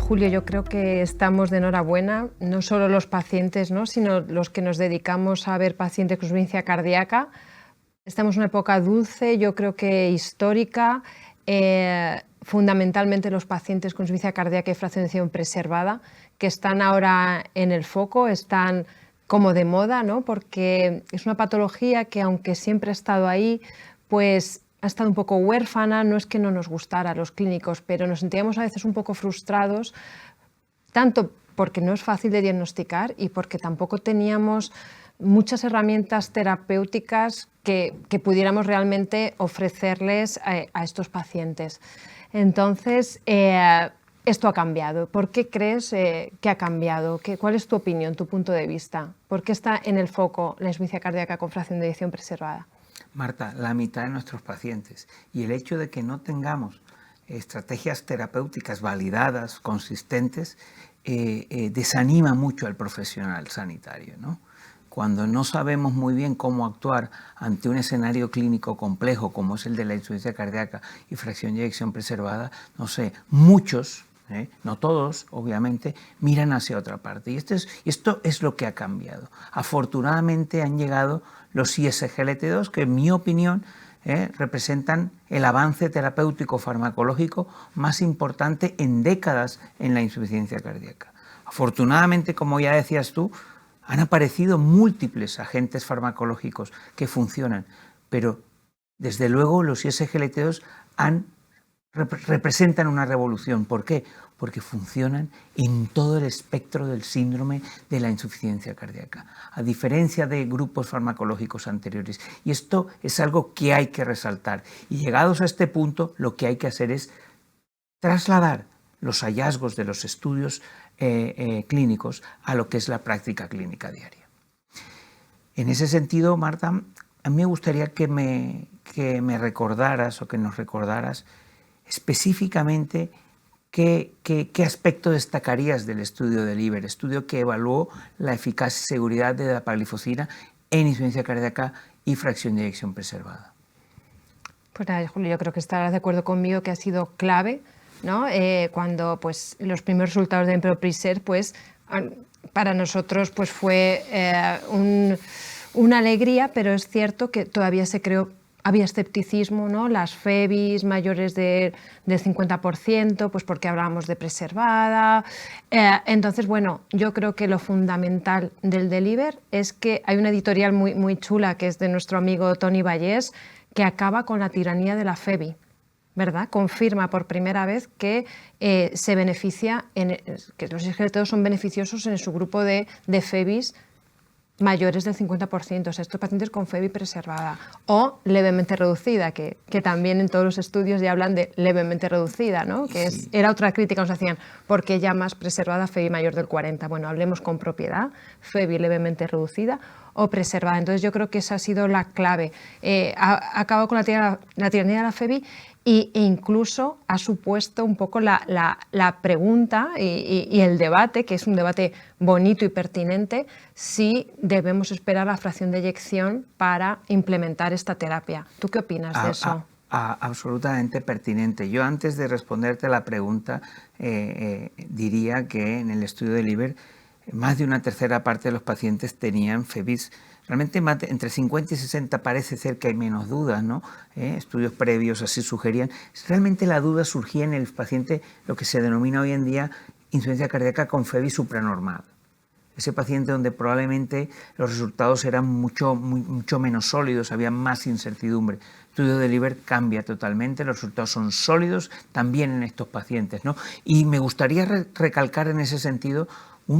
Julio, yo creo que estamos de enhorabuena, no solo los pacientes, ¿no?, sino los que nos dedicamos a ver pacientes con insuficiencia cardíaca. Estamos en una época dulce, yo creo que histórica, fundamentalmente los pacientes con insuficiencia cardíaca y fracción de eyección preservada, que están ahora en el foco, están como de moda, ¿no?, porque es una patología que, aunque siempre ha estado ahí, pues ha estado un poco huérfana. No es que no nos gustara a los clínicos, pero nos sentíamos a veces un poco frustrados, tanto porque no es fácil de diagnosticar y porque tampoco teníamos muchas herramientas terapéuticas que pudiéramos realmente ofrecerles a estos pacientes. Entonces, esto ha cambiado. ¿Por qué crees que ha cambiado? ¿Cuál es tu opinión, tu punto de vista? ¿Por qué está en el foco la insuficiencia cardíaca con fracción de eyección preservada? Marta, la mitad de nuestros pacientes, y el hecho de que no tengamos estrategias terapéuticas validadas, consistentes, desanima mucho al profesional sanitario, ¿no? Cuando no sabemos muy bien cómo actuar ante un escenario clínico complejo como es el de la insuficiencia cardíaca y fracción de eyección preservada, no sé, muchos, no todos, obviamente, miran hacia otra parte. Y esto es lo que ha cambiado. Afortunadamente han llegado los ISGLT2, que en mi opinión representan el avance terapéutico farmacológico más importante en décadas en la insuficiencia cardíaca. Afortunadamente, como ya decías tú, han aparecido múltiples agentes farmacológicos que funcionan, pero desde luego los ISGLT2 representan una revolución. ¿Por qué? Porque funcionan en todo el espectro del síndrome de la insuficiencia cardíaca, a diferencia de grupos farmacológicos anteriores. Y esto es algo que hay que resaltar. Y llegados a este punto, lo que hay que hacer es trasladar los hallazgos de los estudios clínicos a lo que es la práctica clínica diaria. En ese sentido, Marta, a mí me gustaría que me recordaras o que nos recordaras específicamente qué aspecto destacarías del estudio de LIVER, estudio que evaluó la eficacia y seguridad de dapagliflozina en insuficiencia cardíaca y fracción de eyección preservada. Pues nada, Julio, yo creo que estarás de acuerdo conmigo que ha sido clave, ¿no? Cuando pues, los primeros resultados de EMPRO-PRESERVE, pues, para nosotros pues, fue una alegría, pero es cierto que todavía había escepticismo, ¿no? Las FEBIs mayores del 50%, pues porque hablábamos de preservada. Entonces, bueno, yo creo que lo fundamental del DELIVER es que hay una editorial muy, muy chula, que es de nuestro amigo Tony Vallés, que acaba con la tiranía de la FEBI, ¿verdad? Confirma por primera vez que se beneficia, que los ISGLT2 son beneficiosos en su grupo de FEBIs mayores del 50%, o sea, estos pacientes con FEBI preservada o levemente reducida, que también en todos los estudios ya hablan de levemente reducida, ¿no? Que sí. Era otra crítica que nos hacían, ¿por qué llamas preservada FEBI mayor del 40? Bueno, hablemos con propiedad, FEBI levemente reducida o preservada. Entonces yo creo que esa ha sido la clave. Ha acabado con la tiranía de la FEBI e incluso ha supuesto un poco la pregunta y el debate, que es un debate bonito y pertinente, si debemos esperar la fracción de eyección para implementar esta terapia. ¿Tú qué opinas de eso? Absolutamente pertinente. Yo, antes de responderte la pregunta, diría que en el estudio de LIVER más de una tercera parte de los pacientes tenían FEBIs. Realmente entre 50 y 60 parece ser que hay menos dudas, ¿no? Estudios previos así sugerían. Realmente la duda surgía en el paciente, lo que se denomina hoy en día insuficiencia cardíaca con FEBI supranormal. Ese paciente donde probablemente los resultados eran mucho menos sólidos, había más incertidumbre. El estudio de LIVER cambia totalmente, los resultados son sólidos también en estos pacientes, ¿no? Y me gustaría recalcar en ese sentido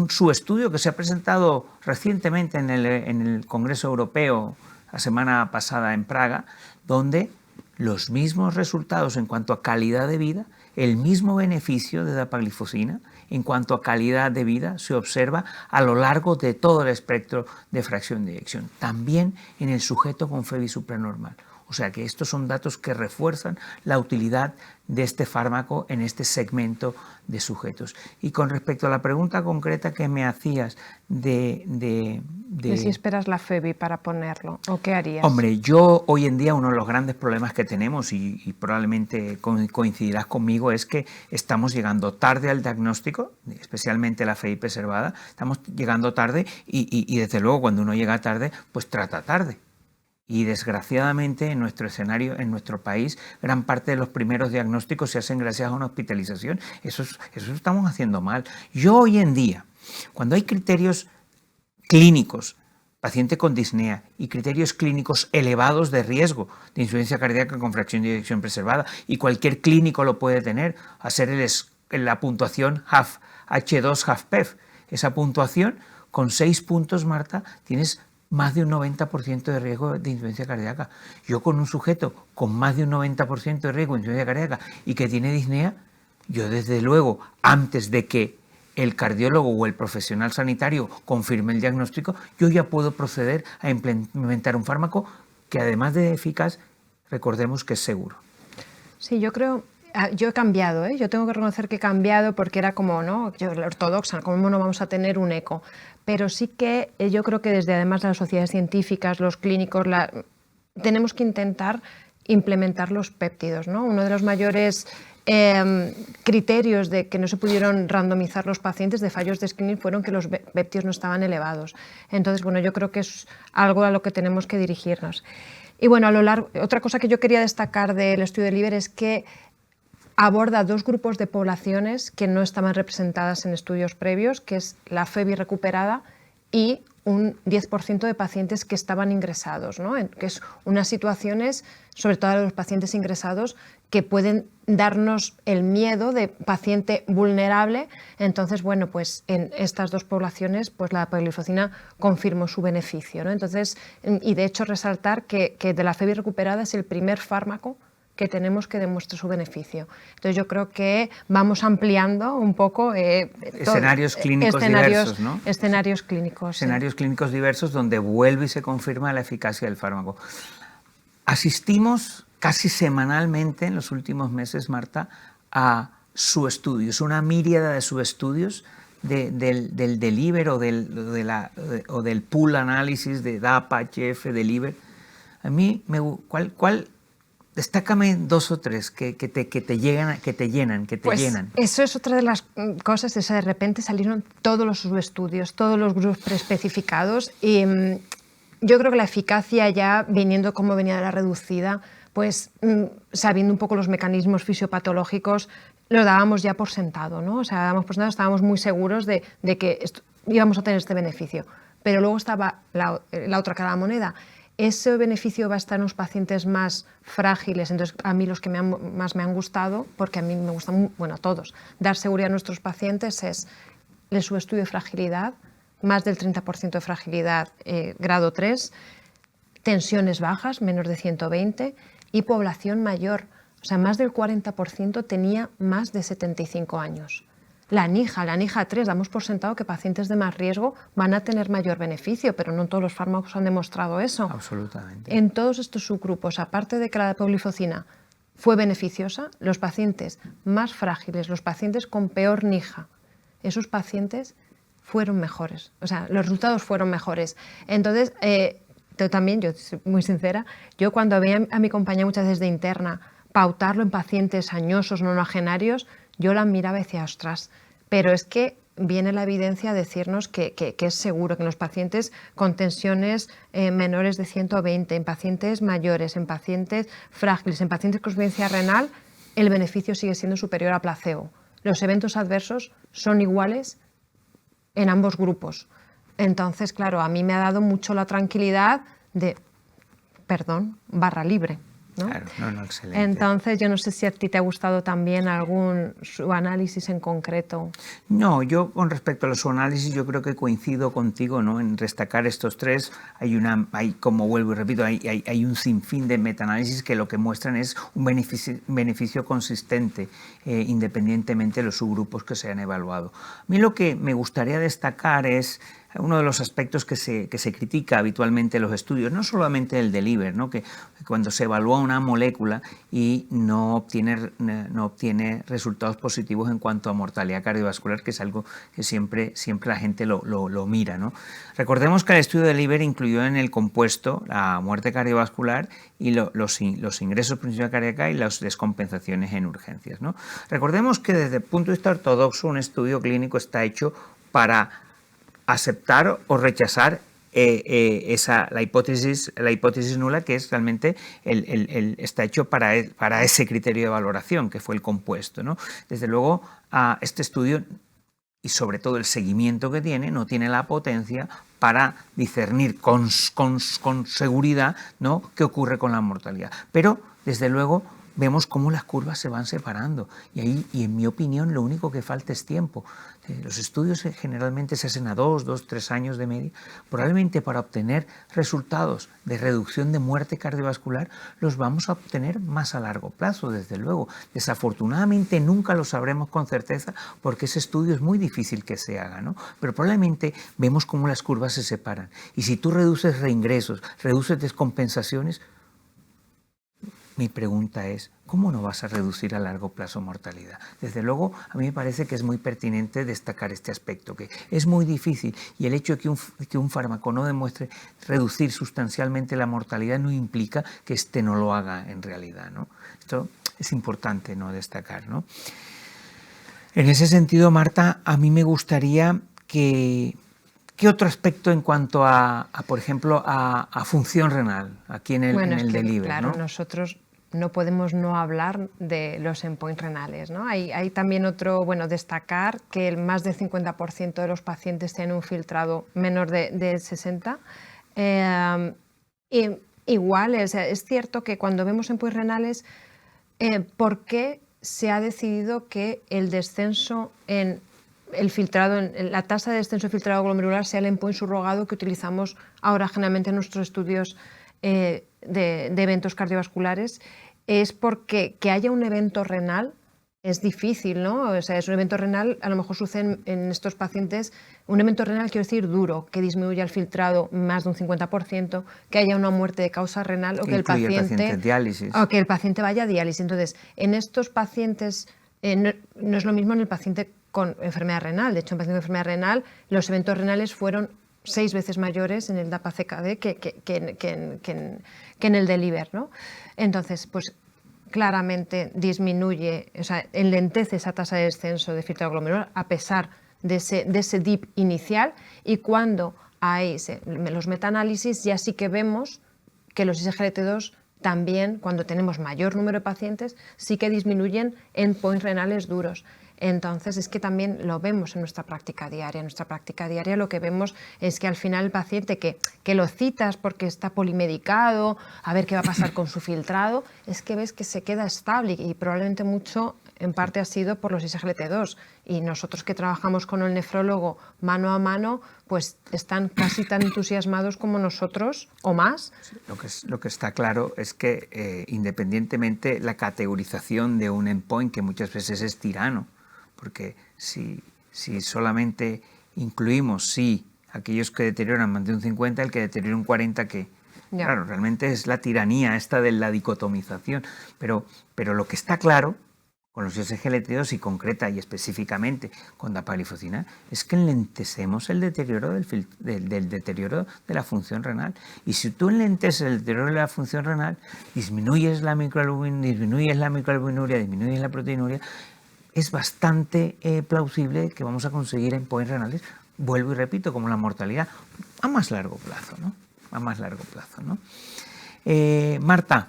su estudio que se ha presentado recientemente en el Congreso Europeo la semana pasada en Praga, donde los mismos resultados en cuanto a calidad de vida, el mismo beneficio de dapagliflozina en cuanto a calidad de vida se observa a lo largo de todo el espectro de fracción de eyección, también en el sujeto con FEBI supranormal. O sea que estos son datos que refuerzan la utilidad de este fármaco en este segmento de sujetos. Y con respecto a la pregunta concreta que me hacías de si esperas la FEBI para ponerlo, ¿o qué harías? Hombre, yo hoy en día uno de los grandes problemas que tenemos, y probablemente coincidirás conmigo, es que estamos llegando tarde al diagnóstico, especialmente la FEBI preservada, estamos llegando tarde y desde luego cuando uno llega tarde, pues trata tarde. Y desgraciadamente en nuestro escenario, en nuestro país, gran parte de los primeros diagnósticos se hacen gracias a una hospitalización. Eso estamos haciendo mal. Yo hoy en día, cuando hay criterios clínicos, paciente con disnea y criterios clínicos elevados de riesgo de insuficiencia cardíaca con fracción de eyección preservada, y cualquier clínico lo puede tener, hacer la puntuación H2 HAF-PEF. Esa puntuación, con 6 puntos, Marta, tienes más de un 90% de riesgo de insuficiencia cardíaca. Yo con un sujeto con más de un 90% de riesgo de insuficiencia cardíaca y que tiene disnea, yo desde luego, antes de que el cardiólogo o el profesional sanitario confirme el diagnóstico, yo ya puedo proceder a implementar un fármaco que además de eficaz, recordemos que es seguro. Sí, yo creo... Yo he cambiado, yo tengo que reconocer que he cambiado porque era como, ¿no? Yo, la ortodoxa, ¿cómo no vamos a tener un eco? Pero sí que yo creo que desde además las sociedades científicas, los clínicos, tenemos que intentar implementar los péptidos, ¿no? Uno de los mayores criterios de que no se pudieron randomizar los pacientes de fallos de screening fueron que los péptidos no estaban elevados. Entonces, bueno, yo creo que es algo a lo que tenemos que dirigirnos. Y bueno, otra cosa que yo quería destacar del estudio de LIBER es que aborda dos grupos de poblaciones que no estaban representadas en estudios previos, que es la FEBI recuperada y un 10% de pacientes que estaban ingresados, ¿no? Que es unas situaciones, sobre todo a los pacientes ingresados, que pueden darnos el miedo de paciente vulnerable. Entonces, bueno, pues en estas dos poblaciones, pues la dapagliflozina confirmó su beneficio, ¿no? Entonces, y de hecho resaltar que de la FEBI recuperada es el primer fármaco que tenemos que demuestre su beneficio. Entonces yo creo que vamos ampliando un poco escenarios clínicos diversos, ¿no? Escenarios clínicos. Escenarios clínicos diversos donde vuelve y se confirma la eficacia del fármaco. Asistimos casi semanalmente en los últimos meses, Marta, a subestudios, una míriada de subestudios del DELIVER o del pool análisis de DAPA, HF, DELIVER. A mí, destácame 2 o 3 que te llenan. Eso es otra de las cosas, de repente salieron todos los subestudios, todos los grupos preespecificados, y yo creo que la eficacia ya viniendo como venía de la reducida, pues sabiendo un poco los mecanismos fisiopatológicos, lo dábamos ya por sentado, ¿no? O sea, dábamos por sentado, estábamos muy seguros de que íbamos a tener este beneficio. Pero luego estaba la otra cara de la moneda. Ese beneficio va a estar en los pacientes más frágiles. Entonces, a mí los que más me han gustado, porque a mí me gustan, bueno, a todos, dar seguridad a nuestros pacientes es el subestudio de fragilidad, más del 30% de fragilidad grado 3, tensiones bajas, menos de 120, y población mayor. O sea, más del 40% tenía más de 75 años. La NIJA 3, damos por sentado que pacientes de más riesgo van a tener mayor beneficio, pero no todos los fármacos han demostrado eso. Absolutamente. En todos estos subgrupos, aparte de que la dapagliflozina fue beneficiosa, los pacientes más frágiles, los pacientes con peor NIJA, esos pacientes fueron mejores, o sea, los resultados fueron mejores. Entonces, yo también, yo soy muy sincera, yo cuando veía a mi compañera muchas veces de interna pautarlo en pacientes añosos, nonagenarios, yo la miraba y decía, ostras, pero es que viene la evidencia a decirnos que es seguro que en los pacientes con tensiones menores de 120, en pacientes mayores, en pacientes frágiles, en pacientes con insuficiencia renal, el beneficio sigue siendo superior a placebo. Los eventos adversos son iguales en ambos grupos. Entonces, claro, a mí me ha dado mucho la tranquilidad de, barra libre, ¿no? Claro, no, excelente. Entonces, yo no sé si a ti te ha gustado también algún subanálisis en concreto. No, yo con respecto a los subanálisis, yo creo que coincido contigo, ¿no? En destacar estos 3. Hay como vuelvo y repito, hay un sinfín de metaanálisis que lo que muestran es un beneficio consistente, independientemente de los subgrupos que se han evaluado. A mí lo que me gustaría destacar es uno de los aspectos que se critica habitualmente en los estudios, no solamente el de Liver, ¿no? Que cuando se evalúa una molécula y no obtiene resultados positivos en cuanto a mortalidad cardiovascular, que es algo que siempre la gente lo mira, ¿no? Recordemos que el estudio de Liver incluyó en el compuesto la muerte cardiovascular y los ingresos por insuficiencia cardíaca y las descompensaciones en urgencias, ¿no? Recordemos que desde el punto de vista ortodoxo un estudio clínico está hecho para aceptar o rechazar la hipótesis nula, que es realmente está hecho para ese criterio de valoración, que fue el compuesto, ¿no? Desde luego, este estudio y sobre todo el seguimiento que tiene, no tiene la potencia para discernir con seguridad, ¿no?, qué ocurre con la mortalidad. Pero, desde luego, vemos cómo las curvas se van separando y en mi opinión lo único que falta es tiempo. Los estudios generalmente se hacen a 2-3 años de media. Probablemente para obtener resultados de reducción de muerte cardiovascular los vamos a obtener más a largo plazo, desde luego. Desafortunadamente nunca lo sabremos con certeza porque ese estudio es muy difícil que se haga, ¿no? Pero probablemente vemos cómo las curvas se separan. Y si tú reduces reingresos, reduces descompensaciones, mi pregunta es, ¿cómo no vas a reducir a largo plazo mortalidad? Desde luego, a mí me parece que es muy pertinente destacar este aspecto, que es muy difícil y el hecho de que un fármaco no demuestre reducir sustancialmente la mortalidad no implica que este no lo haga en realidad, ¿no? Esto es importante, ¿no?, destacar, ¿no? En ese sentido, Marta, a mí me gustaría que... ¿Qué otro aspecto en cuanto por ejemplo, a función renal, aquí en el delivery? Claro, ¿no? Nosotros no podemos no hablar de los endpoints renales, ¿no? Hay también otro, destacar que más del 50% de los pacientes tienen un filtrado menor de 60. Igual, es cierto que cuando vemos endpoints renales, ¿por qué se ha decidido que el descenso en la tasa de descenso de filtrado glomerular sea el endpoint subrogado que utilizamos ahora generalmente en nuestros estudios de eventos cardiovasculares? Es porque que haya un evento renal es difícil, ¿no? O sea, es un evento renal, a lo mejor sucede en estos pacientes, un evento renal, quiero decir, duro, que disminuya el filtrado más de un 50%, que haya una muerte de causa renal o que el paciente vaya a diálisis. Entonces, en estos pacientes no es lo mismo en el paciente con enfermedad renal. De hecho, en paciente con enfermedad renal, los eventos renales fueron 6 veces mayores en el DAPA-CKD que en el de Liver, ¿no? Entonces, pues claramente disminuye, o sea, enlentece esa tasa de descenso de filtrado glomerular a pesar de ese dip inicial, y cuando hay los metaanálisis ya sí que vemos que los SGLT2 también, cuando tenemos mayor número de pacientes, sí que disminuyen endpoints renales duros. Entonces es que también lo vemos en nuestra práctica diaria. En nuestra práctica diaria lo que vemos es que al final el paciente que lo citas porque está polimedicado, a ver qué va a pasar con su filtrado, es que ves que se queda estable y probablemente mucho en parte ha sido por los SGLT2. Y nosotros que trabajamos con el nefrólogo mano a mano, pues están casi tan entusiasmados como nosotros o más. Sí, lo que está claro es que independientemente la categorización de un endpoint, que muchas veces es tirano, porque si solamente incluimos aquellos que deterioran más de un 50, el que deteriora un 40, ¿qué? Yeah. Claro, realmente es la tiranía esta de la dicotomización, pero lo que está claro con los SGLT2 y concreta y específicamente con dapagliflozina es que enlentecemos el deterioro del deterioro de la función renal. Y si tú enlenteces el deterioro de la función renal, disminuyes la microalbuminuria, disminuyes la proteinuria, es bastante plausible que vamos a conseguir endpoints renales, vuelvo y repito, como la mortalidad, a más largo plazo, ¿no? A más largo plazo, ¿no? Marta,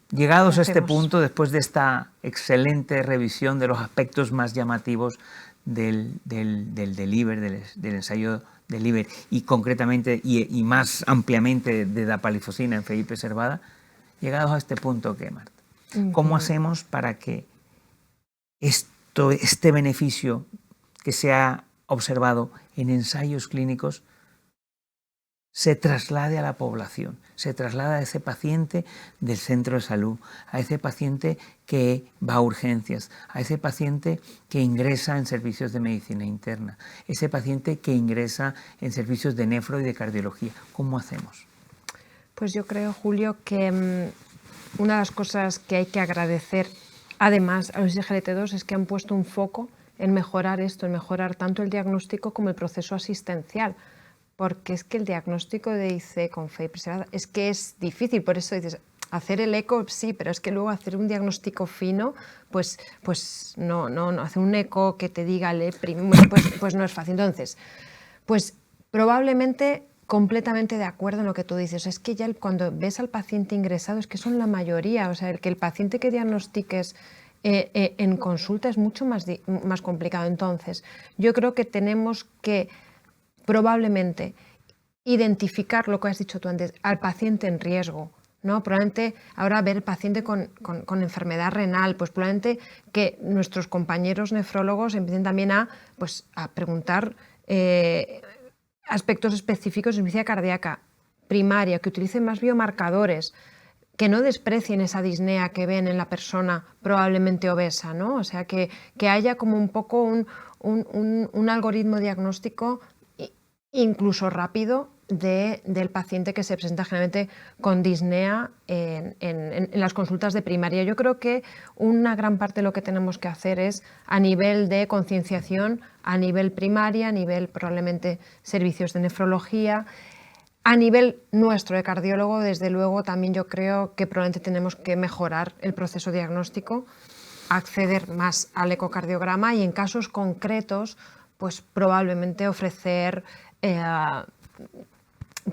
llegados a este punto, después de esta excelente revisión de los aspectos más llamativos del ensayo del Liver y concretamente y más ampliamente de dapagliflozina en FI preservada, llegados a este punto, ¿qué, Marta? ¿Cómo hacemos para que este beneficio que se ha observado en ensayos clínicos se traslade a la población, se traslada a ese paciente del centro de salud, a ese paciente que va a urgencias, a ese paciente que ingresa en servicios de medicina interna, ese paciente que ingresa en servicios de nefro y de cardiología. ¿Cómo hacemos? Pues yo creo, Julio, que una de las cosas que hay que agradecer además a los SGLT2 es que han puesto un foco en mejorar esto, en mejorar tanto el diagnóstico como el proceso asistencial. Porque es que el diagnóstico de IC con fe preservada es que es difícil, por eso dices, hacer el eco sí, pero es que luego hacer un diagnóstico fino, pues no, hacer un eco que te diga pues no es fácil. Entonces, pues probablemente completamente de acuerdo en lo que tú dices, es que ya cuando ves al paciente ingresado es que son la mayoría, o sea, el paciente que diagnostiques en consulta es mucho más complicado. Entonces, yo creo que tenemos que probablemente identificar lo que has dicho tú antes, al paciente en riesgo, ¿no? Probablemente ahora ver el paciente con enfermedad renal, pues probablemente que nuestros compañeros nefrólogos empiecen también a preguntar aspectos específicos de insuficiencia cardíaca primaria, que utilicen más biomarcadores, que no desprecien esa disnea que ven en la persona probablemente obesa, ¿no? O sea, que haya como un poco un algoritmo diagnóstico incluso rápido del paciente que se presenta generalmente con disnea en las consultas de primaria. Yo creo que una gran parte de lo que tenemos que hacer es a nivel de concienciación, a nivel primaria, a nivel probablemente servicios de nefrología, a nivel nuestro de cardiólogo, desde luego también yo creo que probablemente tenemos que mejorar el proceso diagnóstico, acceder más al ecocardiograma y en casos concretos pues probablemente ofrecer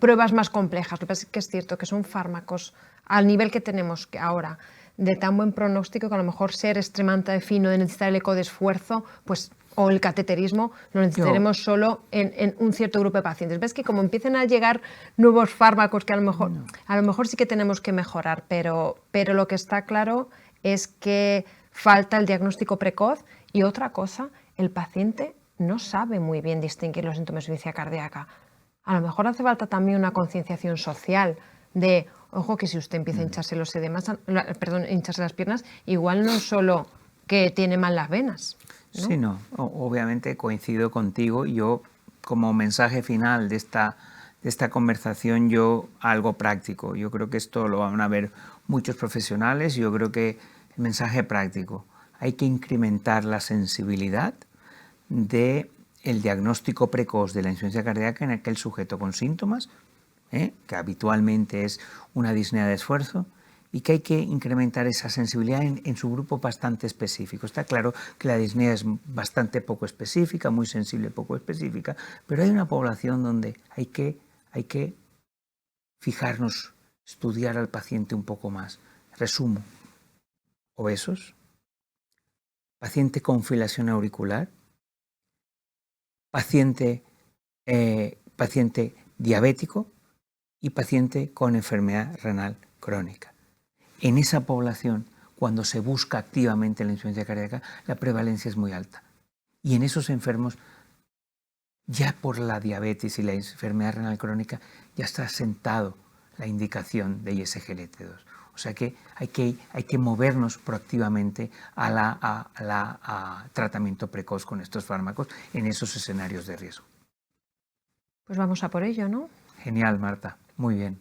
pruebas más complejas. Lo que pasa es que es cierto que son fármacos al nivel que tenemos ahora de tan buen pronóstico que a lo mejor ser extremadamente fino de necesitar el eco de esfuerzo pues, o el cateterismo lo necesitaremos solo en un cierto grupo de pacientes. Ves que como empiecen a llegar nuevos fármacos que a lo mejor sí que tenemos que mejorar, pero lo que está claro es que falta el diagnóstico precoz y otra cosa, el paciente no sabe muy bien distinguir los síntomas de insuficiencia cardíaca. A lo mejor hace falta también una concienciación social de, ojo, que si usted empieza a hincharse los edemas, hincharse las piernas, igual no solo que tiene mal las venas, ¿no? Sí, no, obviamente coincido contigo. Yo, como mensaje final de esta conversación, algo práctico. Yo creo que esto lo van a ver muchos profesionales. Yo creo que el mensaje práctico, hay que incrementar la sensibilidad del diagnóstico precoz de la insuficiencia cardíaca en aquel sujeto con síntomas, que habitualmente es una disnea de esfuerzo, y que hay que incrementar esa sensibilidad en su grupo bastante específico. Está claro que la disnea es bastante poco específica, muy sensible poco específica, pero hay una población donde hay que fijarnos, estudiar al paciente un poco más. Resumo: obesos, paciente con fibrilación auricular, paciente diabético y paciente con enfermedad renal crónica. En esa población, cuando se busca activamente la insuficiencia cardíaca, la prevalencia es muy alta. Y en esos enfermos, ya por la diabetes y la enfermedad renal crónica, ya está sentado la indicación de ISGLT2. O sea que hay que movernos proactivamente a tratamiento precoz con estos fármacos en esos escenarios de riesgo. Pues vamos a por ello, ¿no? Genial, Marta. Muy bien.